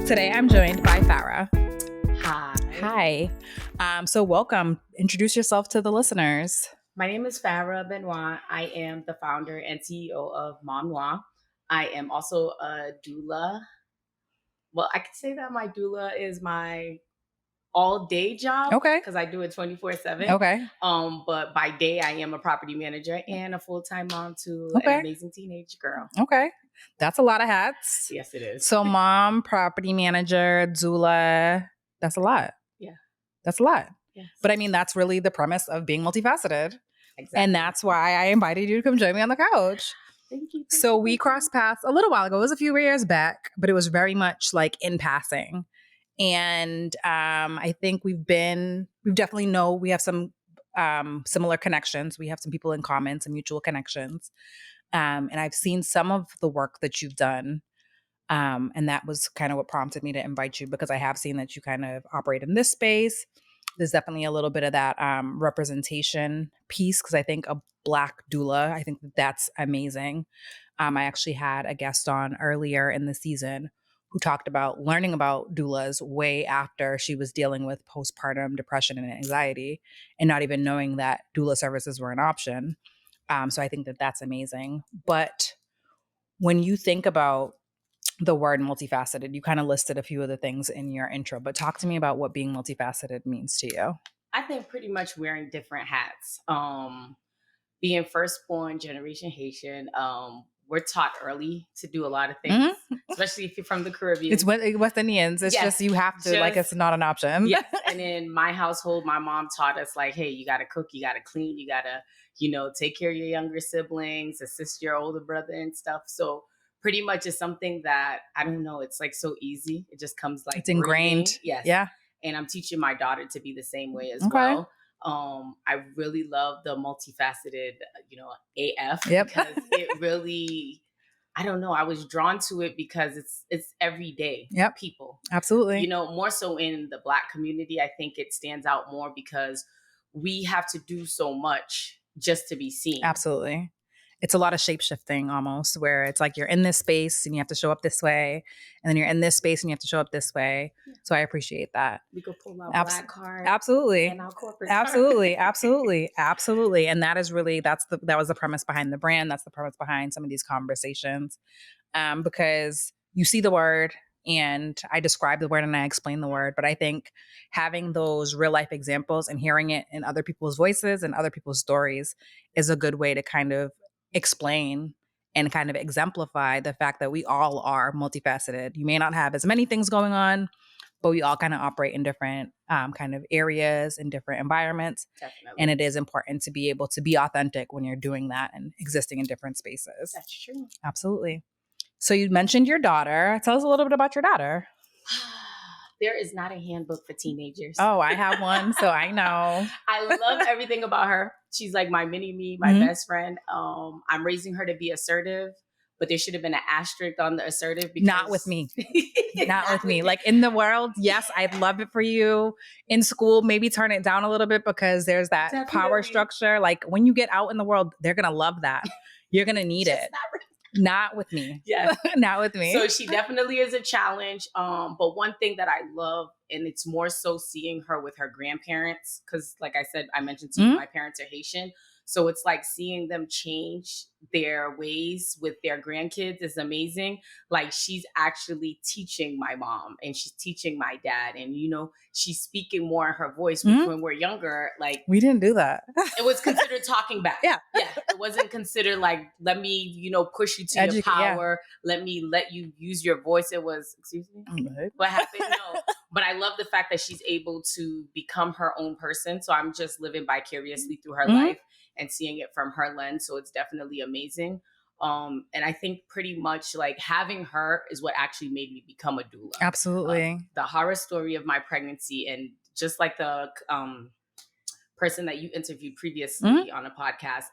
Today I'm joined by Farah. Hi. So welcome. Introduce yourself to the listeners. My name is Farah Benoit. I am the founder and CEO of Mom Noir. I am also a doula. Well, I could say that my doula is my all-day job. Okay. Because I do it 24/7. Okay. But by day, I am a property manager and a full-time mom to Okay. an amazing teenage girl. Okay. That's a lot of hats. Yes, it is. So mom, property manager, doula, that's a lot. Yeah. That's a lot. Yes. But I mean, that's really the premise of being multifaceted. Exactly. And that's why I invited you to come join me on the couch. Thank you. So we crossed paths a little while ago. It was a few years back, but it was very much like in passing. And I think we definitely know we have some similar connections. We have some people in common, some mutual connections. And I've seen some of the work that you've done. And that was kind of what prompted me to invite you, because I have seen that you kind of operate in this space. There's definitely a little bit of that representation piece, because I think a Black doula, I think that's amazing. I actually had a guest on earlier in the season who talked about learning about doulas way after she was dealing with postpartum depression and anxiety, and not even knowing that doula services were an option. So I think that that's amazing. But when you think about the word multifaceted, you kind of listed a few of the things in your intro, but talk to me about what being multifaceted means to you. I think pretty much wearing different hats. Being firstborn generation Haitian, we're taught early to do a lot of things, especially if you're from the Caribbean. It's West Indians. It's just you have to, like, it's not an option. Yes. And in my household, my mom taught us, like, hey, you got to cook, you got to clean, you got to, take care of your younger siblings, assist your older brother and stuff. So pretty much it's something that, I don't know, it's like so easy. It just comes like, it's ingrained. Yes. Yeah. And I'm teaching my daughter to be the same way as well. I really love the multifaceted, AF. Yep. Because it really, I don't know, I was drawn to it because it's everyday people. Absolutely. More so in the Black community, I think it stands out more because we have to do so much just to be seen. Absolutely. It's a lot of shape-shifting almost, where it's like you're in this space and you have to show up this way, and then you're in this space and you have to show up this way. Yeah. So I appreciate that. We could pull out Black card. Absolutely. And our corporate absolutely. Card. Absolutely. And that is really, that was the premise behind the brand. That's the premise behind some of these conversations. Because you see the word, and I describe the word and I explain the word, but I think having those real life examples and hearing it in other people's voices and other people's stories is a good way to kind of explain and kind of exemplify the fact that we all are multifaceted. You may not have as many things going on, but we all kind of operate in different kind of areas, in different environments. Definitely. And it is important to be able to be authentic when you're doing that and existing in different spaces. That's true. Absolutely. So you mentioned your daughter. Tell us a little bit about your daughter. There is not a handbook for teenagers. Oh, I have one, so I know. I love everything about her. She's like my mini me, my best friend. I'm raising her to be assertive, but there should have been an asterisk on the assertive. Because... Not with me. Not with me. Like in the world, yes, I'd love it for you. In school, maybe turn it down a little bit, because there's that power structure. Like when you get out in the world, they're going to love that. You're going to need it. Not with me. Yes. Not with me. So she definitely is a challenge. But one thing that I love, and it's more so seeing her with her grandparents, because like I said, I mentioned to you, my parents are Haitian. So it's like seeing them change their ways with their grandkids is amazing. Like she's actually teaching my mom and she's teaching my dad. And, she's speaking more in her voice, which when we're younger, like... We didn't do that. It was considered talking back. Yeah. It wasn't considered like, let me, push you to your power. Yeah. Let you use your voice. It was, excuse me? What happened? No. But I love the fact that she's able to become her own person. So I'm just living vicariously through her life and seeing it from her lens. So it's definitely amazing. And I think pretty much like having her is what actually made me become a doula. Absolutely. The horror story of my pregnancy, and just like the person that you interviewed previously on a podcast,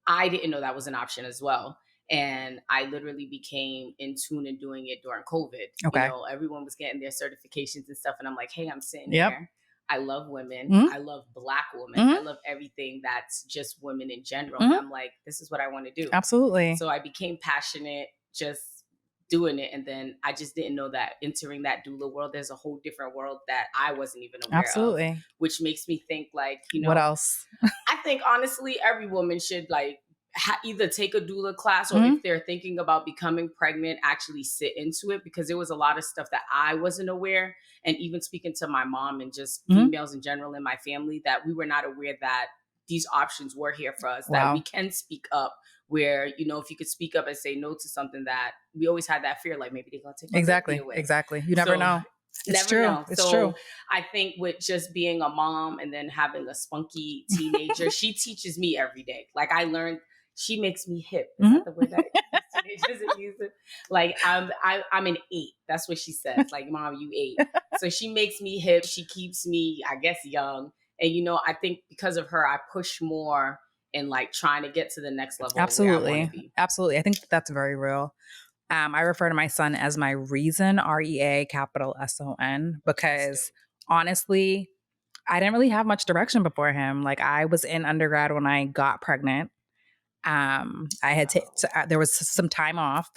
I didn't know that was an option as well. And I literally became in tune and doing it during COVID. Okay. Everyone was getting their certifications and stuff. And I'm like, hey, I'm sitting here. I love women. I love Black women. I love everything that's just women in general. And I'm like, this is what I want to do. Absolutely. So I became passionate just doing it. And then I just didn't know that entering that doula world, there's a whole different world that I wasn't even aware of, Absolutely. which makes me think like, What else? I think honestly, every woman should like either take a doula class or Mhm. if they're thinking about becoming pregnant, actually sit into it, because there was a lot of stuff that I wasn't aware. And even speaking to my mom and just Mhm. females in general in my family, that we were not aware that these options were here for us, that we Wow. can speak up. Where, if you could speak up and say no to something, that we always had that fear, like maybe they're going to take my baby away. Exactly. You never So know. It's never true. know. It's true. So I think with just being a mom and then having a spunky teenager, she teaches me every day. Like I learned, she makes me hip. Is that the word that teenagers are using? Like I'm an 8. That's what she says. Like, Mom, you 8. So she makes me hip. She keeps me, I guess, young. And I think because of her, I push more in like trying to get to the next level of where I want to be. Absolutely. I think that's very real. I refer to my son as my reason, REA capital SON, because honestly, I didn't really have much direction before him. Like I was in undergrad when I got pregnant. I had there was some time off,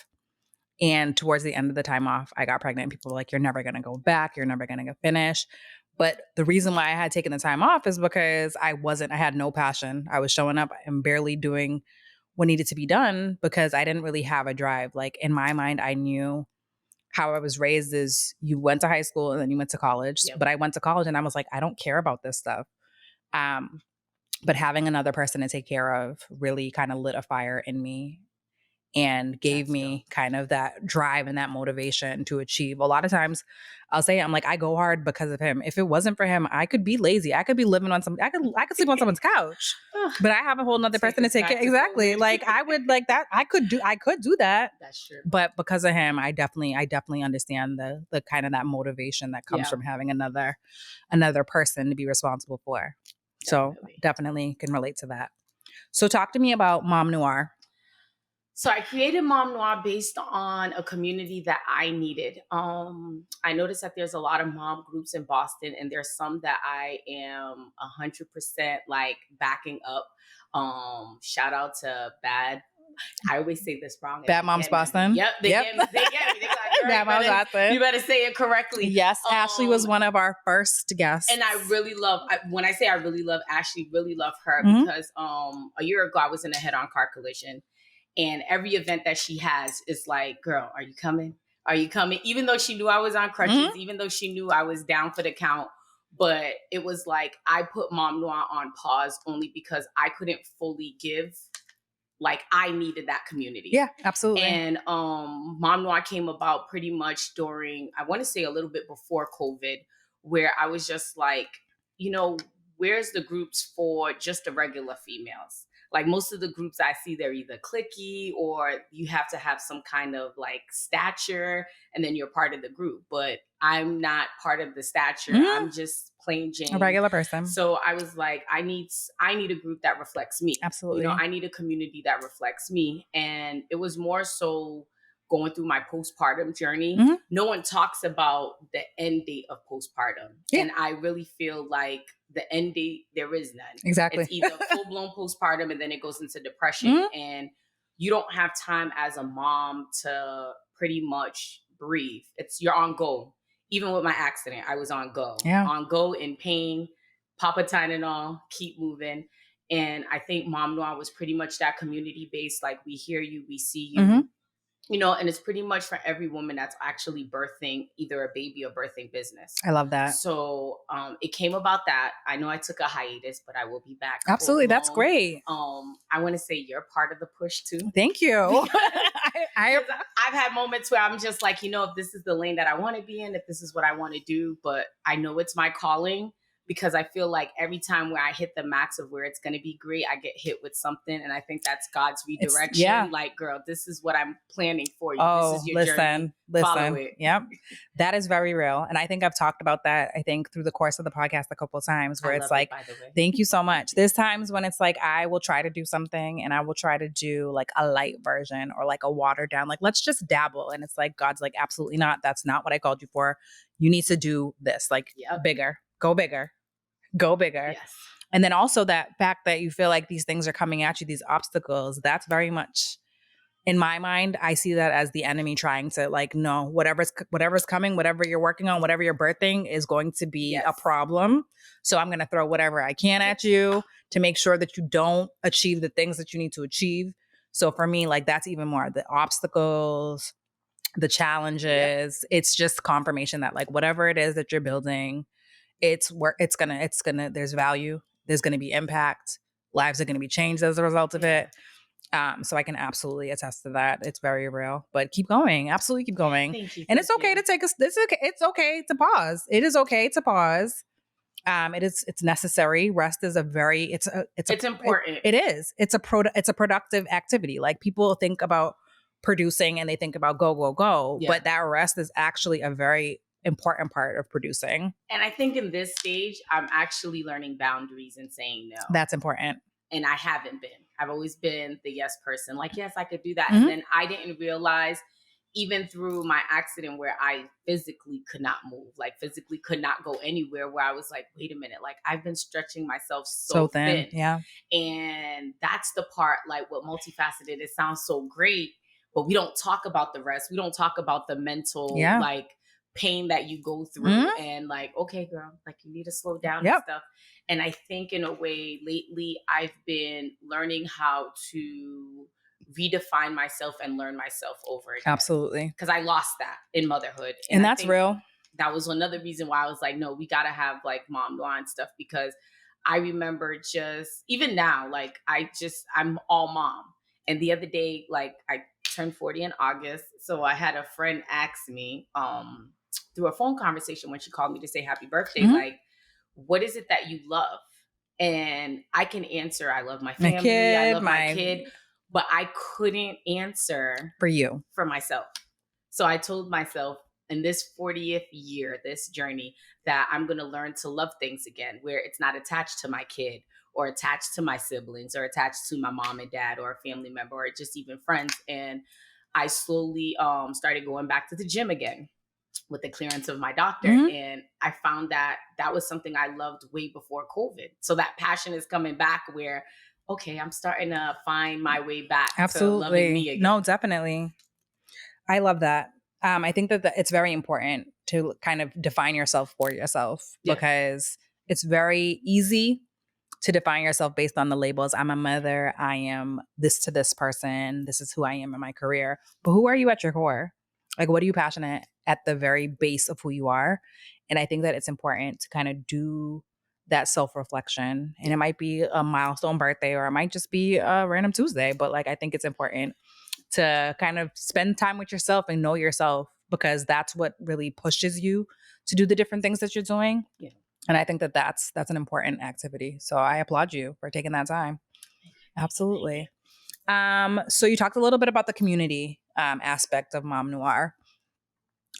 and towards the end of the time off, I got pregnant. People were like, "You're never going to go back. You're never going to finish." But the reason why I had taken the time off is because I had no passion. I was showing up and barely doing what needed to be done because I didn't really have a drive. Like in my mind, I knew how I was raised is you went to high school and then you went to college. Yep. But I went to college and I was like, I don't care about this stuff. But having another person to take care of really kind of lit a fire in me and gave me kind of that drive and that motivation to achieve. A lot of times I'll say, I'm like, I go hard because of him. If it wasn't for him, I could be lazy. I could be living on I could sleep on someone's couch, but I have a whole nother person to take care. Exactly. Like I would like that. I could do that. That's true. But because of him, I definitely understand the kind of that motivation that comes from having another person to be responsible for. So definitely can relate to that. So talk to me about Mom Noir. So I created Mom Noir based on a community that I needed. I noticed that there's a lot of mom groups in Boston, and there's some that I am 100% like backing up. Shout out to Bad. I always say this wrong. Bad Moms Boston. Yep, they get me. They get me. They're like, Bad Moms Boston. You better say it correctly. Yes, Ashley was one of our first guests, and I really love. When I say I really love Ashley, really love her because a year ago I was in a head-on car collision. And every event that she has is like, girl, are you coming? Are you coming? Even though she knew I was on crutches, even though she knew I was down for the count. But it was like, I put Mom Noir on pause only because I couldn't fully give. Like I needed that community. Yeah, absolutely. And Mom Noir came about pretty much during, I want to say a little bit before COVID, where I was just like, where's the groups for just the regular females? Like most of the groups I see, they're either cliquey or you have to have some kind of like stature and then you're part of the group. But I'm not part of the stature. I'm just plain Jane. A regular person. So I was like, I need a group that reflects me. Absolutely. I need a community that reflects me. And it was more so going through my postpartum journey. No one talks about the end date of postpartum. Yeah. And I really feel like the end date, there is none. Exactly. It's either full-blown postpartum and then it goes into depression. And you don't have time as a mom to pretty much breathe. You're on go. Even with my accident, I was on go. Yeah. On go, in pain, Papa Tylenol, keep moving. And I think Mom Noir was pretty much that community-based, like we hear you, we see you. And it's pretty much for every woman that's actually birthing either a baby or birthing business. I love that. So it came about that. I know I took a hiatus, but I will be back. Absolutely. That's great. I want to say you're part of the push too. Thank you. I've had moments where I'm just like, if this is the lane that I want to be in, if this is what I want to do, but I know it's my calling. Because I feel like every time where I hit the max of where it's going to be great, I get hit with something. And I think that's God's redirection. Like, girl, this is what I'm planning for you. Oh, this is your journey. Follow it. Yep. That is very real. And I think I've talked about that, I think, through the course of the podcast a couple of times where it's like, thank you so much. There's times when it's like, I will try to do something and I will try to do like a light version or like a watered down, like, let's just dabble. And it's like, God's like, absolutely not. That's not what I called you for. You need to do this, like bigger, go bigger. Go bigger. Yes. And then also that fact that you feel like these things are coming at you, these obstacles, that's very much in my mind, I see that as the enemy trying to like, no, whatever's coming, whatever you're working on, whatever you're birthing is going to be a Yes. problem. So I'm going to throw whatever I can at you to make sure that you don't achieve the things that you need to achieve. So for me, like that's even more the obstacles, the challenges. It's just confirmation that like whatever it is that you're building, it's gonna there's value, there's gonna be impact, lives are gonna be changed as a result of it. So I can absolutely attest to that. It's very real. But keep going. Absolutely keep going. Thank you. And it's okay to take it's okay to pause. It is okay to pause. It's necessary. Rest is a very it's important. It is. It's a productive activity. Like people think about producing and they think about go, Yeah. but that rest is actually a very important part of producing. And I think in this stage, I'm actually learning boundaries and saying no. That's important. And I haven't been. I've always been the yes person. Like, yes, I could do that. Mhm. And then I didn't realize, even through my accident where I physically could not move, like physically could not go anywhere, where I was like, wait a minute, like I've been stretching myself so thin. Yeah. And that's the part, like what multifaceted, it sounds so great, but we don't talk about the rest. We don't talk about the mental, like pain that you go through and like, okay, girl, like you need to slow down and stuff. And I think in a way lately I've been learning how to redefine myself and learn myself over again. Absolutely. Because I lost that in motherhood. And that's real. That was another reason why I was like, no, we got to have like Mom Noir and stuff, because I remember just even now, like I'm all mom. And the other day, like I turned 40 in August. So I had a friend ask me through a phone conversation when she called me to say happy birthday, like, what is it that you love? And I can answer, I love my family, I love my kid, but I couldn't answer for myself. So I told myself in this 40th year, this journey, that I'm going to learn to love things again, where it's not attached to my kid or attached to my siblings or attached to my mom and dad or a family member or just even friends. And I slowly started going back to the gym again with the clearance of my doctor. And I found that that was something I loved way before COVID. So that passion is coming back where, okay, I'm starting to find my way back to loving me again. No, definitely. I love that. I think that it's very important to kind of define yourself for yourself, because it's very easy to define yourself based on the labels. I'm a mother. I am this to this person. This is who I am in my career. But who are you at your core? Like, what are you passionate at the very base of who you are? And I think that it's important to kind of do that self-reflection. And it might be a milestone birthday, or it might just be a random Tuesday. But like, I think it's important to kind of spend time with yourself and know yourself, because that's what really pushes you to do the different things that you're doing. Yeah. And I think that that's an important activity. So I applaud you for taking that time. Absolutely. So you talked a little bit about the community aspect of Mom Noir.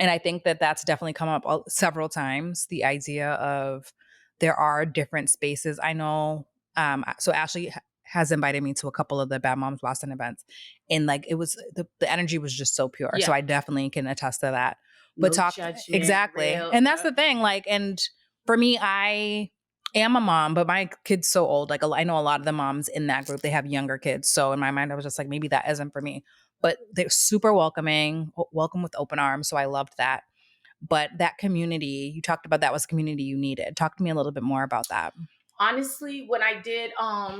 And I think that that's definitely come up several times, the idea of there are different spaces. I know, so Ashley has invited me to a couple of the Bad Moms Boston events, and like it was the energy was just so pure. So I definitely can attest to that. But No judgment, exactly. real, and that's the thing. Like, and for me, I am a mom, but my kid's so old. Like, I know a lot of the moms in that group, they have younger kids. So in my mind, I was just like, maybe that isn't for me. But they're super welcoming, welcome with open arms. So I loved that. But that community, you talked about, that was a community you needed. Talk to me a little bit more about that. Honestly, when I did,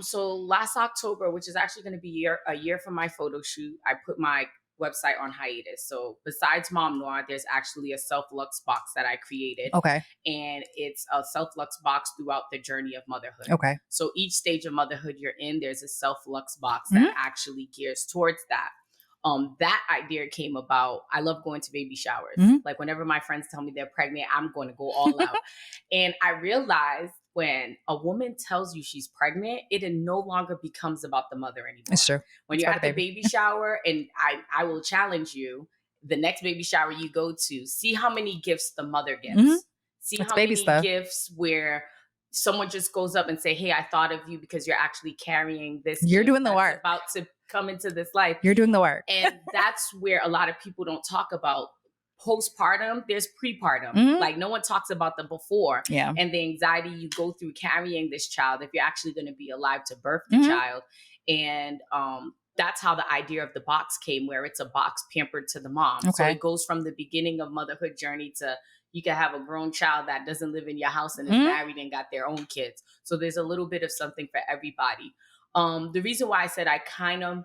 so last October, which is actually going to be a year from my photo shoot, I put my website on hiatus. So besides Mom Noir, there's actually a self-lux box that I created. Okay. And it's a self-lux box throughout the journey of motherhood. Okay. So each stage of motherhood you're in, there's a self-lux box that actually gears towards that. That idea came about. I love going to baby showers. Like whenever my friends tell me they're pregnant, I'm going to go all out. And I realized when a woman tells you she's pregnant, it no longer becomes about the mother anymore. It's true. When you're at the baby shower, and I will challenge you, the next baby shower you go to, see how many gifts the mother gets. See how many gifts where someone just goes up and say, hey, I thought of you because you're actually carrying this. You're doing the work. About to come into this life. You're doing the work. And that's where a lot of people don't talk about postpartum. There's prepartum. Like no one talks about the before. Yeah. And the anxiety you go through carrying this child if you're actually going to be alive to birth the child. And that's how the idea of the box came, where it's a box pampered to the mom. So Okay. it goes from the beginning of motherhood journey to you can have a grown child that doesn't live in your house and is Mhm. married and got their own kids. So there's a little bit of something for everybody. The reason why I said I kind of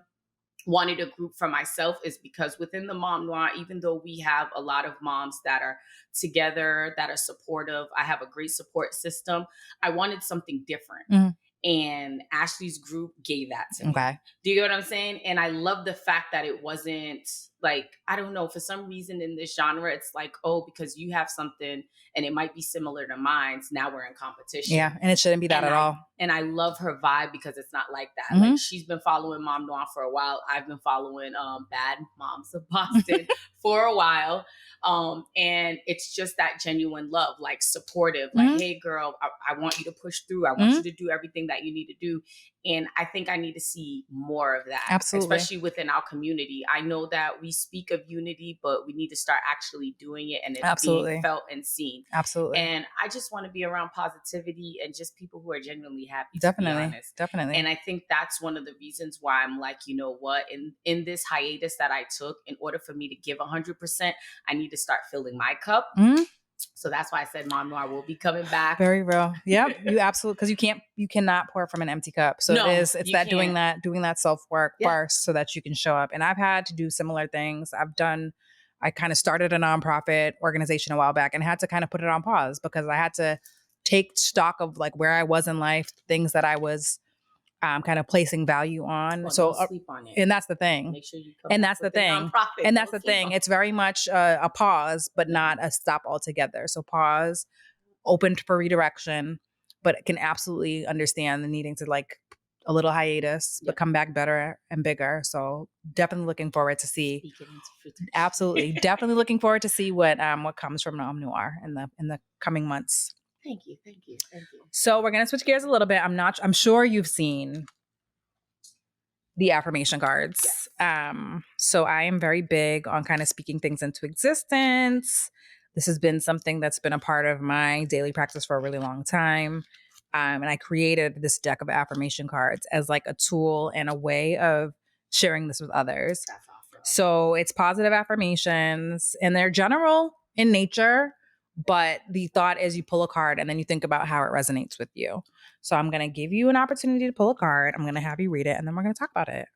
wanted a group for myself is because within the Mom Noir, even though we have a lot of moms that are together, that are supportive, I have a great support system, I wanted something different. Mhm. And Ashley's group gave that to me. Okay. Do you get what I'm saying? And I love the fact that it wasn't like, I don't know, for some reason in this genre, it's like, oh, because you have something and it might be similar to mine, so now we're in competition. Yeah. And it shouldn't be that And at all. I love her vibe because it's not like that. Mhm. Like she's been following Mom Noir for a while. I've been following Bad Moms of Boston for a while. And it's just that genuine love, like supportive, like, Mhm. hey girl, I want you to push through. I want you to do everything that you need to do. And I think I need to see more of that, Absolutely. especially within our community. I know that we speak of unity, but we need to start actually doing it and it's Absolutely. being felt and seen. Absolutely. And I just want to be around positivity and just people who are genuinely happy, to be Definitely. honest. Definitely. And I think that's one of the reasons why I'm like, you know what, in this hiatus that I took, in order for me to give 100%, I need to start filling my cup. Mhm. So that's why I said Mom Noir will be coming back. Very real. Yep. You absolutely, because you cannot pour from an empty cup. So No, it's you that can't. doing that self-work Yeah. first so that you can show up. And I've had to do similar things. I kind of started a nonprofit organization a while back and had to kind of put it on pause because I had to take stock of like where I was in life, things that I was kind of placing value on. Well, So, don't sleep on it. and that's the thing. Make sure you come And back that's the with the thing. nonprofit. And that's Don't the sleep thing. on It's very much a pause, but not a stop altogether. So pause, open for redirection, but can absolutely understand the needing to like a little hiatus, but come back better and bigger. So definitely looking forward to see. Speak it into fruition. Absolutely, definitely looking forward to see what comes from Mom Noir in the coming months. Thank you, thank you, thank you. So we're gonna switch gears a little bit. I'm sure you've seen the affirmation cards. So I am very big on kind of speaking things into existence. This has been something that's been a part of my daily practice for a really long time. And I created this deck of affirmation cards as like a tool and a way of sharing this with others. That's awesome. So it's positive affirmations and they're general in nature, but the thought is you pull a card and then you think about how it resonates with you. So I'm going to give you an opportunity to pull a card. I'm going to have you read it and then we're going to talk about it.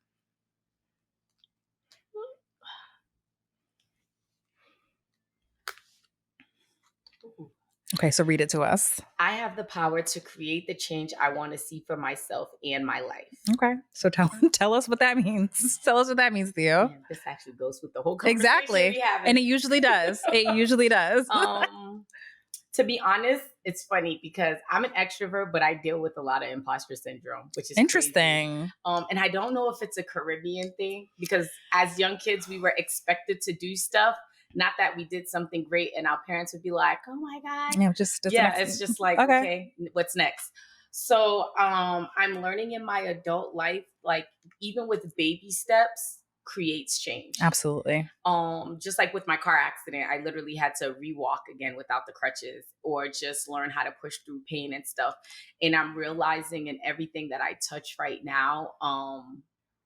Okay, so read it to us. I have the power to create the change I want to see for myself and my life. Okay, so tell us what that means. Tell us what that means to you. Man, this actually goes with the whole conversation Exactly, we have. and it usually does. It usually does. To be honest, it's funny because I'm an extrovert, but I deal with a lot of imposter syndrome, which is interesting. Crazy. And I don't know if it's a Caribbean thing because as young kids, we were expected to do stuff. Not that we did something great and our parents would be like, oh my God. Yeah, it's just like, okay, what's next? So I'm learning in my adult life, like even with baby steps, creates change. Absolutely. Just like with my car accident, I literally had to rewalk again without the crutches or just learn how to push through pain and stuff. And I'm realizing in everything that I touch right now,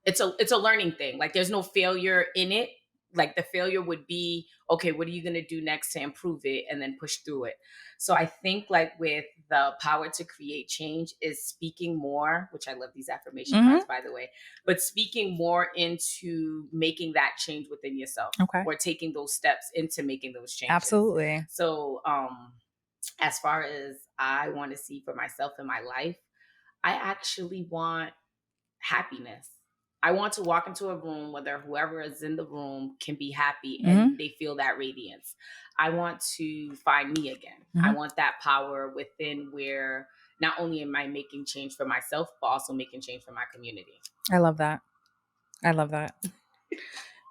it's a learning thing. Like there's no failure in it. Like the failure would be, okay, what are you going to do next to improve it and then push through it? So I think like with the power to create change is speaking more, which I love these affirmation cards, by the way, but speaking more into making that change within yourself or taking those steps into making those changes. Absolutely. So as far as I want to see for myself in my life, I actually want happiness. I want to walk into a room, whether whoever is in the room can be happy and they feel that radiance. I want to find me again. I want that power within where not only am I making change for myself, but also making change for my community. I love that. I love that.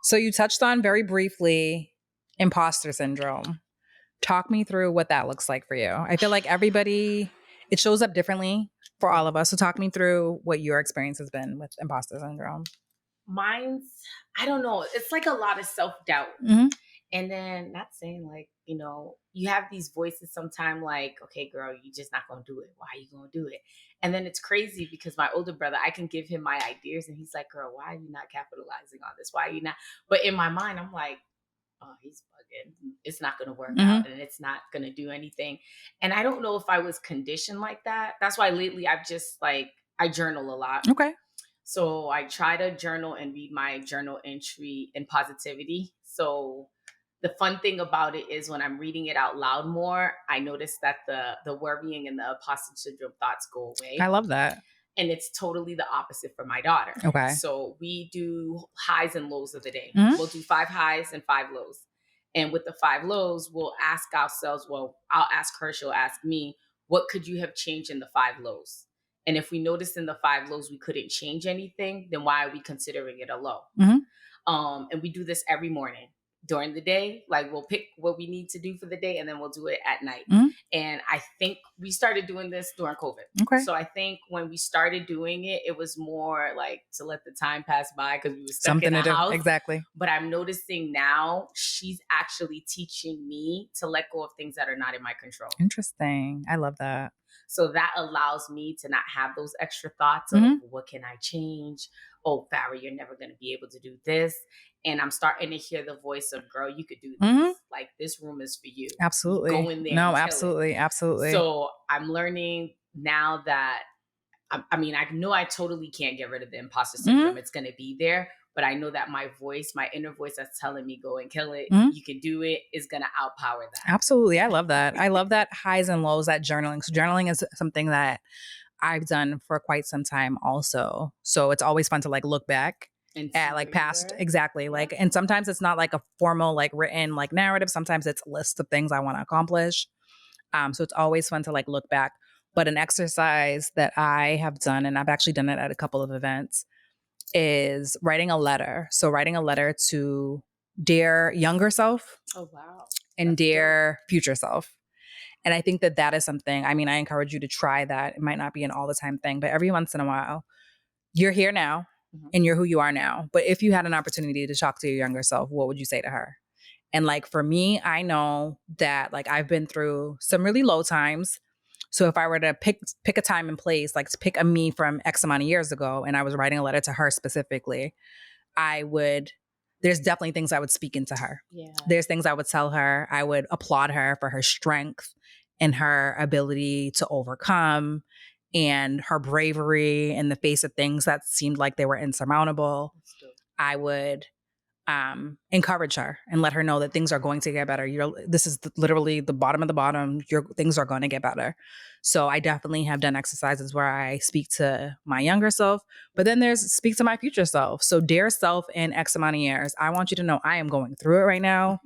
So you touched on very briefly imposter syndrome. Talk me through what that looks like for you. I feel like it shows up differently for all of us. So talk me through what your experience has been with imposter syndrome. Mine's, I don't know. It's like a lot of self-doubt. And then not saying like, you have these voices sometime like, okay, girl, you just not gonna do it. Why are you gonna do it? And then it's crazy because my older brother, I can give him my ideas and he's like, girl, why are you not capitalizing on this? Why are you not? But in my mind, I'm like, oh, he's bugging. It's not gonna work Mm-hmm. out and it's not gonna do anything. And I don't know if I was conditioned like that. That's why lately I've just like I journal a lot. Okay. So I try to journal and read my journal entry in positivity. So the fun thing about it is when I'm reading it out loud more, I notice that the worrying and the imposter syndrome thoughts go I away. love that. And it's totally the opposite for my daughter. Okay. So we do highs and lows of the day. Mm-hmm. We'll do 5 highs and 5 lows. And with the 5 lows, we'll ask ourselves, well, I'll ask her, she'll ask me, what could you have changed in the 5 lows? And if we noticed in the 5 lows we couldn't change anything, then why are we considering it a low? Mm-hmm. And we do this every morning during the day. Like we'll pick what we need to do for the day and then we'll do it at night. Mm-hmm. And I think we started doing this during COVID. Okay. So I think when we started doing it, it was more like to let the time pass by because we were stuck Something in the to do. house. Exactly. But I'm noticing now she's actually teaching me to let go of things that are not in my control. Interesting. I love that. So that allows me to not have those extra thoughts of what can I change? Oh, Farah, you're never going to be able to do this. And I'm starting to hear the voice of, girl, you could do this. Mm-hmm. Like this room is for you. Absolutely. Go in there. No, and kill absolutely. it. Absolutely. So I'm learning now that, I mean, I know I totally can't get rid of the imposter syndrome. It's going to be there. But I know that my voice, my inner voice that's telling me go and kill it, you can do it, is going to outpower that. Absolutely. I love that. I love that highs and lows, that journaling. So journaling is something that I've done for quite some time also. So it's always fun to like look back And at like past, exactly. Like, and sometimes it's not like a formal, like written like narrative. Sometimes it's a list of things I want to accomplish. So it's always fun to like look back. But an exercise that I have done, and I've actually done it at a couple of events, is writing a letter. So writing a letter to dear younger self. Oh, wow. And That's dear future self. And I think that that is something, I mean, I encourage you to try that. It might not be an all the time thing, but every once in a while, you're here now and you're who you are now. But if you had an opportunity to talk to your younger self, what would you say to her? And like for me, I know that like I've been through some really low times. So if I were to pick a time and place, like to pick a me from X amount of years ago, and I was writing a letter to her specifically, there's definitely things I would speak into her. Yeah. There's things I would tell her. I would applaud her for her strength and her ability to overcome and her bravery in the face of things that seemed like they were insurmountable. I would encourage her and let her know that things are going to get better. This is literally the bottom of the bottom. Things are going to get better. So I definitely have done exercises where I speak to my younger self, but then there's speak to my future self. So dear self in X amount of years, I want you to know I am going through it right now.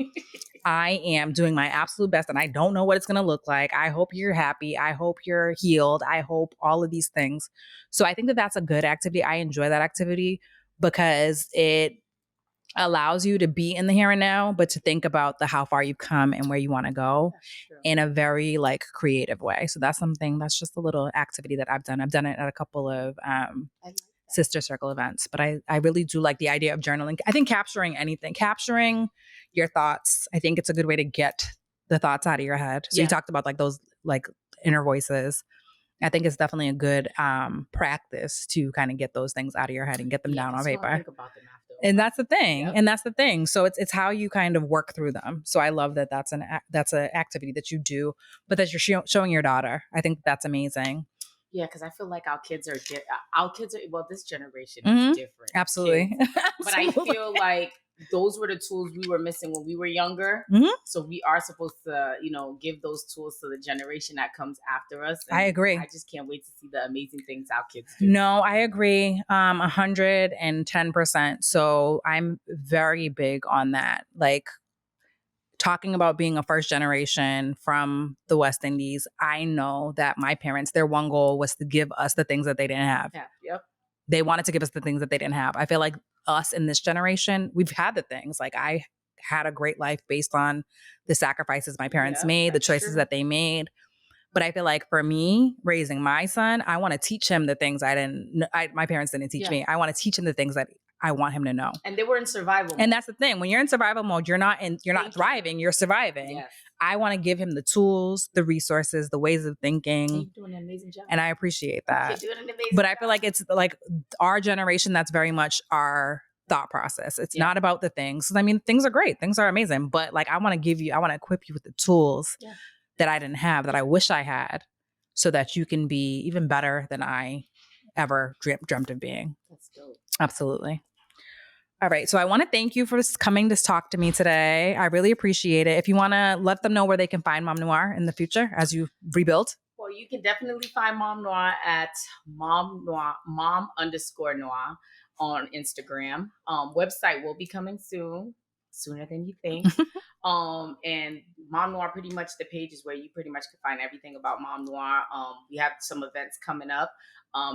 I am doing my absolute best and I don't know what it's going to look like. I hope you're happy. I hope you're healed. I hope all of these things. So I think that that's a good activity. I enjoy that activity because it allows you to be in the here and now, but to think about how far you've come and where you want to go in a very like creative way. So that's just a little activity that I've done. I've done it at a couple of sister circle events, but I really do like the idea of journaling. I think capturing your thoughts, I think it's a good way to get the thoughts out of your head. So you talked about like those like inner voices. I think it's definitely a good practice to kind of get those things out of your head and get them down on paper. Think about them after. And that's the thing. Yep. And that's the thing. So it's how you kind of work through them. So I love that that's an activity that you do, but that you're showing your daughter. I think that's amazing. Yeah, because I feel like our kids are well, this generation is different. Absolutely. But I feel like those were the tools we were missing when we were younger. So we are supposed to, give those tools to the generation that comes after us. And I agree. I just can't wait to see the amazing things our kids do. No, I agree. 110%. So I'm very big on that. Like talking about being a first generation from the West Indies, I know that my parents, their one goal was to give us the things that they didn't have. Yeah. Yep. They wanted to give us the things that they didn't have. I feel like us in this generation, we've had the things. Like I had a great life based on the sacrifices my parents made, the choices that they made. But I feel like for me, raising my son, I want to teach him the things my parents didn't teach me. I want to teach him the things that I want him to know. And they were in survival mode. And that's the thing. When you're in survival mode, you're not thriving, you're surviving. Yes. I want to give him the tools, the resources, the ways of thinking. You're doing an amazing job. And I appreciate that. You're doing an amazing But I feel like it's like our generation, that's very much our thought process. It's not about the things. I mean, things are great. Things are amazing. But like, I want to equip you with the tools that I didn't have, that I wish I had, so that you can be even better than I ever dreamt of being. That's dope. Absolutely. All right. So I want to thank you for coming to talk to me today. I really appreciate it. If you want to let them know where they can find Mom Noir in the future as you rebuild. Well, you can definitely find Mom Noir at mom _noir on Instagram. Website will be coming soon, sooner than you think. And Mom Noir, pretty much the page is where you pretty much can find everything about Mom Noir. We have some events coming up.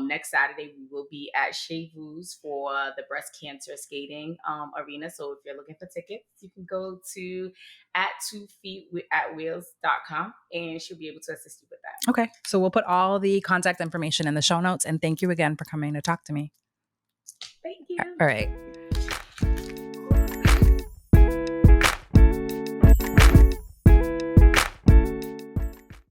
Next Saturday, we will be at Chez Vu's for the breast cancer skating arena. So if you're looking for tickets, you can go to at 2feetatwheels.com and she'll be able to assist you with that. Okay. So we'll put all the contact information in the show notes. And thank you again for coming to talk to me. Thank you. All right.